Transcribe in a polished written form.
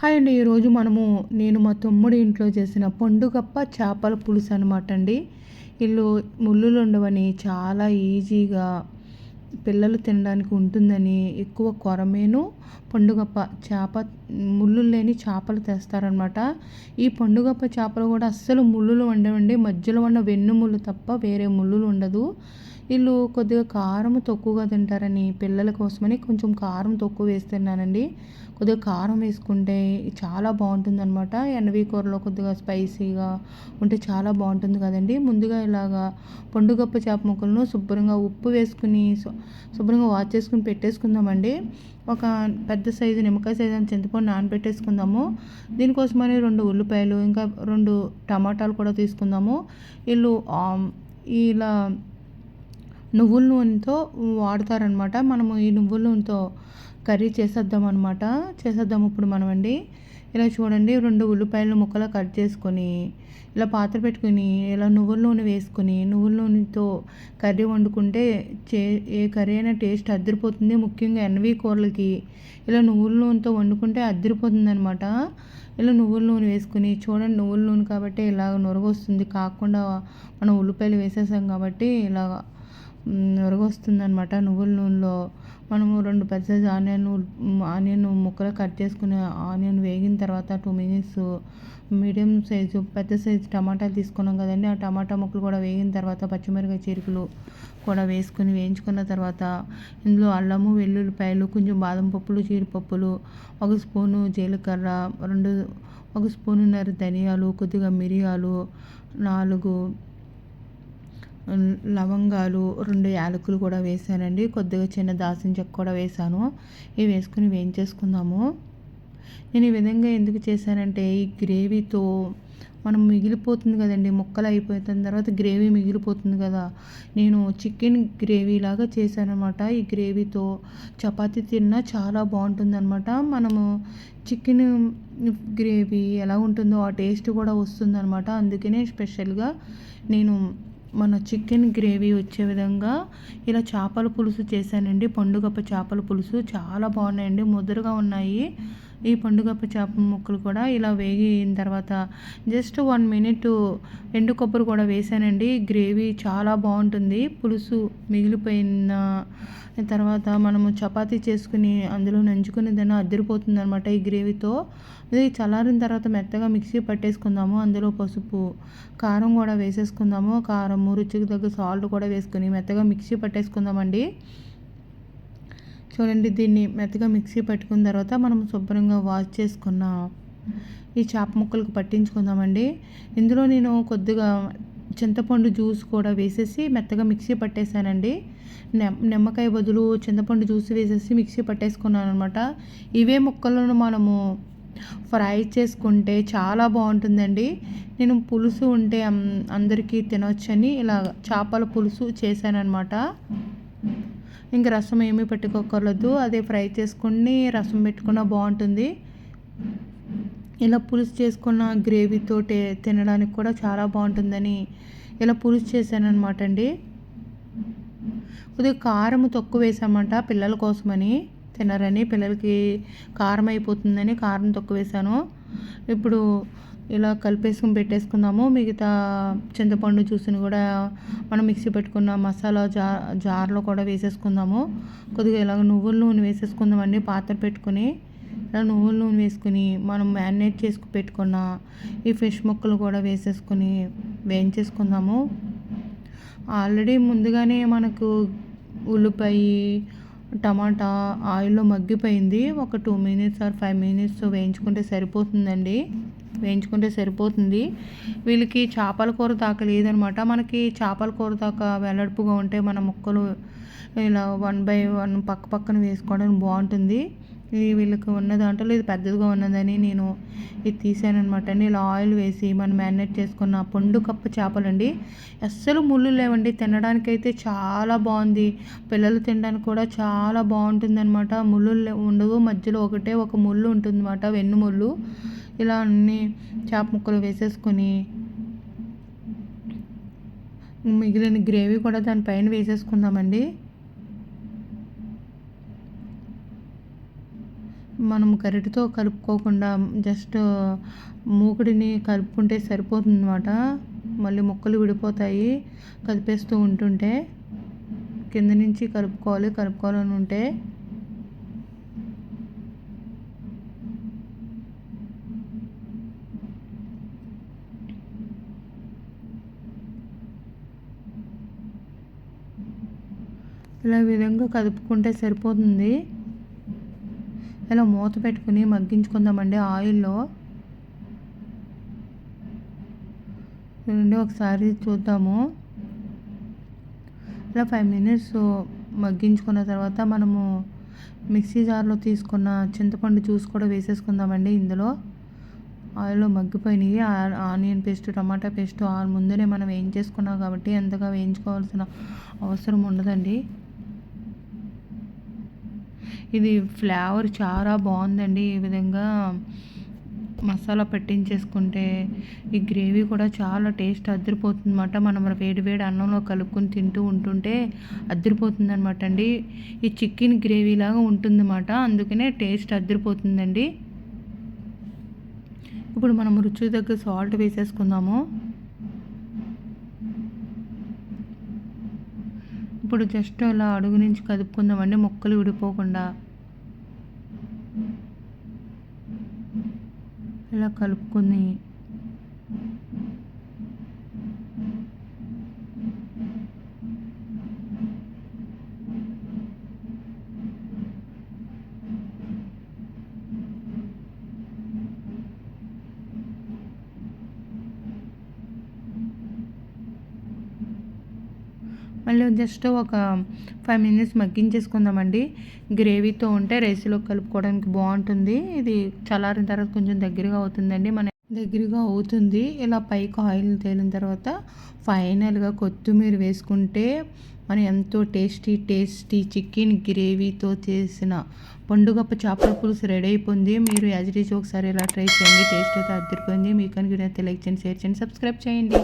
Hi అండి. ఈరోజు నేను మా తమ్ముడి ఇంట్లో చేసిన పండుగప్ప చేపల పులుసు అనమాట అండి. ఈళ్ళు ముళ్ళులు ఉండవని చాలా ఈజీగా పిల్లలు తినడానికి ఉంటుందని ఎక్కువ కొరమేను, పండుగప్ప చేప ముళ్ళులు లేని చేపలు తెస్తారనమాట. ఈ పండుగప్ప చేపలు కూడా అస్సలు ముళ్ళులు ఉండవండి. మధ్యలో ఉన్న వెన్ను ముళ్ళు తప్ప వేరే ముళ్ళులు ఉండదు. వీళ్ళు కొద్దిగా కారం తక్కువగా తింటారని పిల్లల కోసమని కొంచెం కారం తక్కువ వేస్తున్నానండి. కొద్దిగా కారం వేసుకుంటే చాలా బాగుంటుందన్నమాట. ఎనవి కూరలో కొద్దిగా స్పైసీగా ఉంటే చాలా బాగుంటుంది కదండి. ముందుగా ఇలాగా పండుగప్ప చేప ముక్కలను శుభ్రంగా ఉప్పు వేసుకుని శుభ్రంగా వాష్ చేసుకుని పెట్టేసుకుందామండి. ఒక పెద్ద సైజు నిమ్మకాయ సైజు అంత చింతపండు నానబెట్టేసుకుందాము. దీనికోసమని 2 ఉల్లిపాయలు ఇంకా 2 టమాటాలు కూడా తీసుకుందాము. వీళ్ళు ఇలా నువ్వుల నూనెతో వాడతారనమాట. మనము ఈ నువ్వుల నూనెతో కర్రీ చేసేద్దాం ఇప్పుడు మనమండి. ఇలా చూడండి, 2 ఉల్లిపాయలు ముక్కలు కట్ చేసుకొని ఇలా పాత్ర పెట్టుకుని ఇలా నువ్వుల నూనె వేసుకొని నువ్వుల నూనెతో కర్రీ వండుకుంటే ఏ కర్రీ అయినా టేస్ట్ అదిరిపోతుంది. ముఖ్యంగా ఎన్వి కూరలకి ఇలా నువ్వుల నూనెతో వండుకుంటే అదిరిపోతుంది అనమాట. ఇలా నువ్వుల నూనె వేసుకుని చూడండి, నువ్వుల నూనె కాబట్టి ఇలా నొరగొస్తుంది. కాకుండా మనం ఉల్లిపాయలు వేసేసాం కాబట్టి ఇలా నొరగొస్తుందనమాట. నువ్వుల నూనెలో మనము 2 పెద్ద సైజు ఆనియన్ ముక్కలు కట్ చేసుకుని ఆనియన్ వేగిన తర్వాత 2 మినిట్స్ మీడియం సైజు పెద్ద సైజు టమాటాలు తీసుకున్నాం కదండి. ఆ టమాటా ముక్కలు కూడా వేగిన తర్వాత పచ్చిమిరపకాయ చీలికలు కూడా వేసుకుని వేయించుకున్న తర్వాత ఇందులో అల్లము, వెల్లుల్లిపాయలు, కొంచెం బాదం పప్పులు, జీడిపప్పులు, 1 స్పూను జీలకర్ర, 1 స్పూనున్నర ధనియాలు, కొద్దిగా మిరియాలు, 4 లవంగాలు, 2 యాలకులు కూడా వేసానండి. కొద్దిగా చిన్న దాల్చిన చెక్క కూడా వేసాను. ఇవి వేసుకుని వేయించేసుకుందాము. నేను ఈ విధంగా ఎందుకు చేశానంటే ఈ గ్రేవీతో మనం మిగిలిపోతుంది కదండి, ముక్కలు అయిపోయిన తర్వాత గ్రేవీ మిగిలిపోతుంది కదా. నేను చికెన్ గ్రేవీ లాగా చేశానమాట. ఈ గ్రేవీతో చపాతీ తిన్నా చాలా బాగుంటుందన్నమాట. మనము చికెన్ గ్రేవీ ఎలా ఉంటుందో ఆ టేస్ట్ కూడా వస్తుందన్నమాట. అందుకనే స్పెషల్గా నేను మన చికెన్ గ్రేవీ వచ్చే విధంగా ఇలా చేపల పులుసు చేశానండి. పండుగప్ప చేపల పులుసు చాలా బాగున్నాయండి, ముద్దరుగా ఉన్నాయి. ఈ పండుగప్ప చేప ముక్కలు కూడా ఇలా వేగిన తర్వాత జస్ట్ 1 మినిట్ ఎండు కొబ్బరి కూడా వేసానండి. గ్రేవీ చాలా బాగుంటుంది. పులుసు మిగిలిపోయిన తర్వాత మనము చపాతీ చేసుకుని అందులో నంచుకుని దాన్ని అదిరిపోతుంది అనమాట ఈ గ్రేవీతో. ఇది చల్లారిన తర్వాత మెత్తగా మిక్సీ పట్టేసుకుందాము. అందులో పసుపు, కారం కూడా వేసేసుకుందాము. కారం, రుచికి తగ్గ సాల్ట్ కూడా వేసుకుని మెత్తగా మిక్సీ పట్టేసుకుందామండి. చూడండి, దీన్ని మెత్తగా మిక్సీ పట్టుకున్న తర్వాత మనం శుభ్రంగా వాష్ చేసుకున్న ఈ చేప ముక్కలకు పట్టించుకుందామండి. ఇందులో నేను కొద్దిగా చింతపండు జ్యూస్ కూడా వేసేసి మెత్తగా మిక్సీ పట్టేశానండి. నిమ్మకాయ బదులు చింతపండు జ్యూస్ వేసేసి మిక్సీ పట్టేసుకున్నాను అనమాట. ఇవే ముక్కలను మనము ఫ్రై చేసుకుంటే చాలా బాగుంటుందండి. నేను పులుసు ఉంటే అందరికీ తినవచ్చని ఇలా చేపల పులుసు చేశానన్నమాట. ఇంక రసం ఏమీ పెట్టుకోకర్లేదు, అదే ఫ్రై చేసుకుని రసం పెట్టుకున్న బాగుంటుంది. ఇలా పులుసు చేసుకున్న గ్రేవీతో తినడానికి కూడా చాలా బాగుంటుందని ఇలా పులుసు చేశానమాట అండి. కొద్దిగా కారం తక్కువ వేసామంట పిల్లల కోసమని, తినరని, పిల్లలకి కారం అయిపోతుందని కారం తక్కువ వేసాను. ఇప్పుడు ఇలా కలిపేసుకుని పెట్టేసుకుందాము. మిగతా చింతపండు జ్యూస్ని కూడా మనం మిక్సీ పెట్టుకున్న మసాలా జార్లో కూడా వేసేసుకుందాము. కొద్దిగా ఇలాగ నువ్వుల నూనె వేసేసుకుందామండి. పాత్ర పెట్టుకుని ఇలా నువ్వుల నూనె వేసుకుని మనం మ్యారినేట్ చేసుకు పెట్టుకున్న ఈ ఫిష్ ముక్కలు కూడా వేసేసుకుని వేయించేసుకుందాము. ఆల్రెడీ ముందుగానే మనకు ఉల్లిపాయ, టమాటా ఆయిల్లో మగ్గిపోయింది. ఒక 2 మినిట్స్ ఆర్ 5 మినిట్స్ వేయించుకుంటే సరిపోతుంది. వీళ్ళకి చేపల కూర దాకా లేదనమాట. మనకి చేపల కూర దాకా వెల్లడుపుగా ఉంటే మన ముక్కలు ఇలా 1 by 1 పక్కన వేసుకోవడానికి బాగుంటుంది. ఇది వీళ్ళకి ఉన్న దాంట్లో ఇది పెద్దదిగా ఉన్నదని నేను ఇది తీసానమాట. ఇలా ఆయిల్ వేసి మనం మ్యారినేట్ చేసుకున్న పండుగప్ప చేపలండి. అస్సలు ముళ్ళు లేవండి, తినడానికైతే చాలా బాగుంది. పిల్లలు తినడానికి కూడా చాలా బాగుంటుంది అనమాట. ముళ్ళు ఉండవు, మధ్యలో ఒక ముళ్ళు ఉంటుంది అనమాట, వెన్ను ముళ్ళు. ఇలా అన్ని చేప ముక్కలు వేసేసుకొని మిగిలిన గ్రేవీ కూడా దానిపైన వేసేసుకుందామండి. మనం గరిటెతో కలుపుకోకుండా జస్ట్ మూకుడిని కలుపుకుంటే సరిపోతుందన్నమాట. మళ్ళీ ముక్కలు విడిపోతాయి కదిపేస్తూ ఉంటుంటే. కింద నుంచి కలుపుకోవాలని ఉంటే. ఇలా విధంగా కదుపుకుంటే సరిపోతుంది. ఇలా మూత పెట్టుకుని మగ్గించుకుందామండి ఆయిల్లో. చూడండి, ఒకసారి చూద్దాము. ఇలా 5 మినిట్స్ మగ్గించుకున్న తర్వాత మనము మిక్సీ జార్లో తీసుకున్న చింతపండు జ్యూస్ కూడా వేసేసుకుందామండి ఇందులో. ఆయిల్లో మగ్గిపోయినాయి. ఆనియన్ పేస్ట్, టమాటా పేస్ట్ ముందునే మనం వేయించేసుకున్నాం కాబట్టి ఎంతగా వేయించుకోవాల్సిన అవసరం ఉండదండి. ఇది ఫ్లేవర్ చాలా బాగుందండి. ఈ విధంగా మసాలా పెట్టించేసుకుంటే ఈ గ్రేవీ కూడా చాలా టేస్ట్ అదిరిపోతుంది అన్నమాట. మనం వేడి వేడి అన్నంలో కలుపుకొని తింటూ ఉంటుంటే అదిరిపోతుంది అనమాట అండి. ఈ చికెన్ గ్రేవీ లాగా ఉంటుందన్నమాట, అందుకనే టేస్ట్ అదిరిపోతుందండి. ఇప్పుడు మనం రుచి తగ్గ సాల్ట్ వేసేసుకుందాము. ఇప్పుడు జస్ట్ అలా అడుగు నుంచి కదుపుకుందామండి, ముక్కలు విడిపోకుండా. ఇలా కలుపుకొని మళ్ళీ జస్ట్ ఒక 5 మినిట్స్ మగ్గించేసుకుందామండి. గ్రేవీతో ఉంటే రైస్లో కలుపుకోవడానికి బాగుంటుంది. ఇది చల్లారిన తర్వాత కొంచెం దగ్గరగా అవుతుందండి, దగ్గరగా అవుతుంది. ఇలా పైకి ఆయిల్ తేలిన తర్వాత ఫైనల్గా కొత్తిమీర వేసుకుంటే మనం ఎంతో టేస్టీ చికెన్ గ్రేవీతో చేసిన పండుగప్ప చేపల పులుసు రెడీ అయిపోయింది. మీరు యాజ్ ఇట్ ఈజ్ ఒకసారి ఇలా ట్రై చేయండి. టేస్ట్ అయితే అదిరిపోయింది. మీకు కనుక లైక్ చేయండి, షేర్ చేయండి, సబ్స్క్రైబ్ చేయండి.